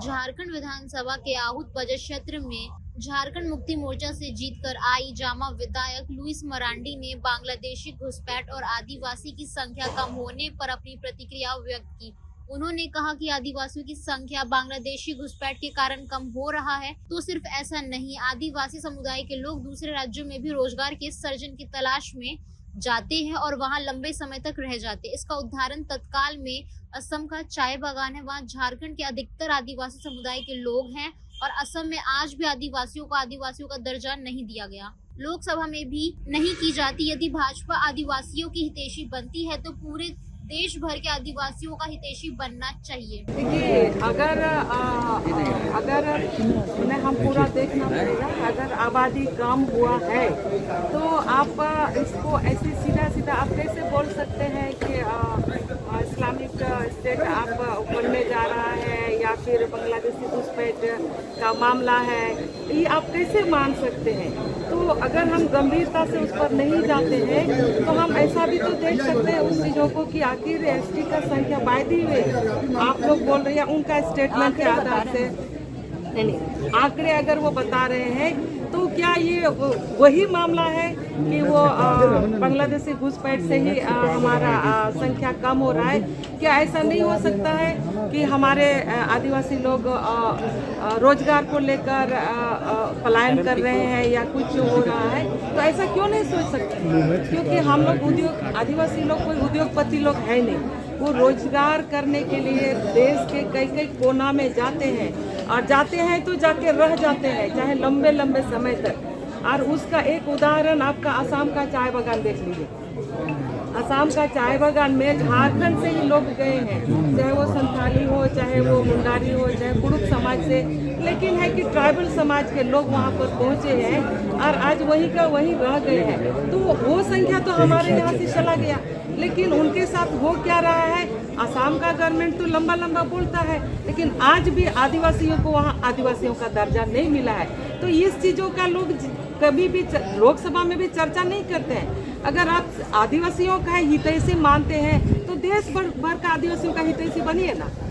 झारखंड विधानसभा के आहूत बजट क्षेत्र में झारखंड मुक्ति मोर्चा से जीतकर आई जामा विधायक लुइस मरांडी ने बांग्लादेशी घुसपैठ और आदिवासी की संख्या कम होने पर अपनी प्रतिक्रिया व्यक्त की। उन्होंने कहा कि आदिवासियों की संख्या बांग्लादेशी घुसपैठ के कारण कम हो रहा है, तो सिर्फ ऐसा नहीं, आदिवासी समुदाय के लोग दूसरे राज्यों में भी रोजगार के सृजन की तलाश में जाते हैं और वहां लंबे समय तक रह जाते हैं। इसका उदाहरण तत्काल में असम का चाय बागान है। वहां झारखंड के अधिकतर आदिवासी समुदाय के लोग हैं और असम में आज भी आदिवासियों का दर्जा नहीं दिया गया, लोकसभा में भी नहीं की जाती। यदि भाजपा आदिवासियों की हितैषी बनती है तो पूरे देश भर के आदिवासियों का हितैषी बनना चाहिए। देखिए, अगर उन्हें हम पूरा देखना पड़ेगा। अगर आबादी कम हुआ है तो आप इसको ऐसे सीधा आप कैसे बोल सकते हैं कि इस्लामिक स्टेट आप बनने जा रहा है या फिर बांग्लादेशी घुसपैठ का मामला है, ये आप कैसे मान सकते हैं? तो अगर हम गंभीरता से उस पर नहीं जाते हैं तो हम ऐसा भी तो देख सकते हैं उस चीज़ों को कि आखिर एसटी का संख्या बाय दी हुई आप लोग बोल रहे हैं उनका स्टेटमेंट के आधार से नहीं, आंकड़े अगर वो बता रहे हैं तो क्या ये वही मामला है कि वो बांग्लादेशी घुसपैठ से ही हमारा संख्या कम हो रहा है? क्या ऐसा नहीं हो सकता है कि हमारे आदिवासी लोग रोजगार को लेकर पलायन कर रहे हैं या कुछ हो रहा है? तो ऐसा क्यों नहीं सोच सकते? क्योंकि हम लोग आदिवासी लोग कोई उद्योगपति लोग है नहीं, वो रोजगार करने के लिए देश के कई कोना में जाते हैं और जाते हैं तो जाके रह जाते हैं, चाहे लंबे समय तक। और उसका एक उदाहरण आपका असम का चाय बागान देख लीजिए। असम का चाय बागान में झारखंड से ही लोग गए हैं, चाहे वो संथाली हो, चाहे वो मुंडारी हो, चाहे कुड़ुक समाज से, लेकिन है कि ट्राइबल समाज के लोग वहाँ पर पहुँचे हैं और आज वहीं का वहीं रह गए हैं। तो वो संख्या तो हमारे यहाँ से चला गया, लेकिन उनके साथ हो क्या रहा है? असम का गवर्नमेंट तो लंबा बोलता है, लेकिन आज भी आदिवासियों को वहाँ आदिवासियों का दर्जा नहीं मिला है। तो इस चीज़ों का लोग कभी भी लोकसभा में भी चर्चा नहीं करते हैं। अगर आप आदिवासियों का हितैषी मानते हैं तो देश भर का आदिवासियों का हितैषी बनिए ना।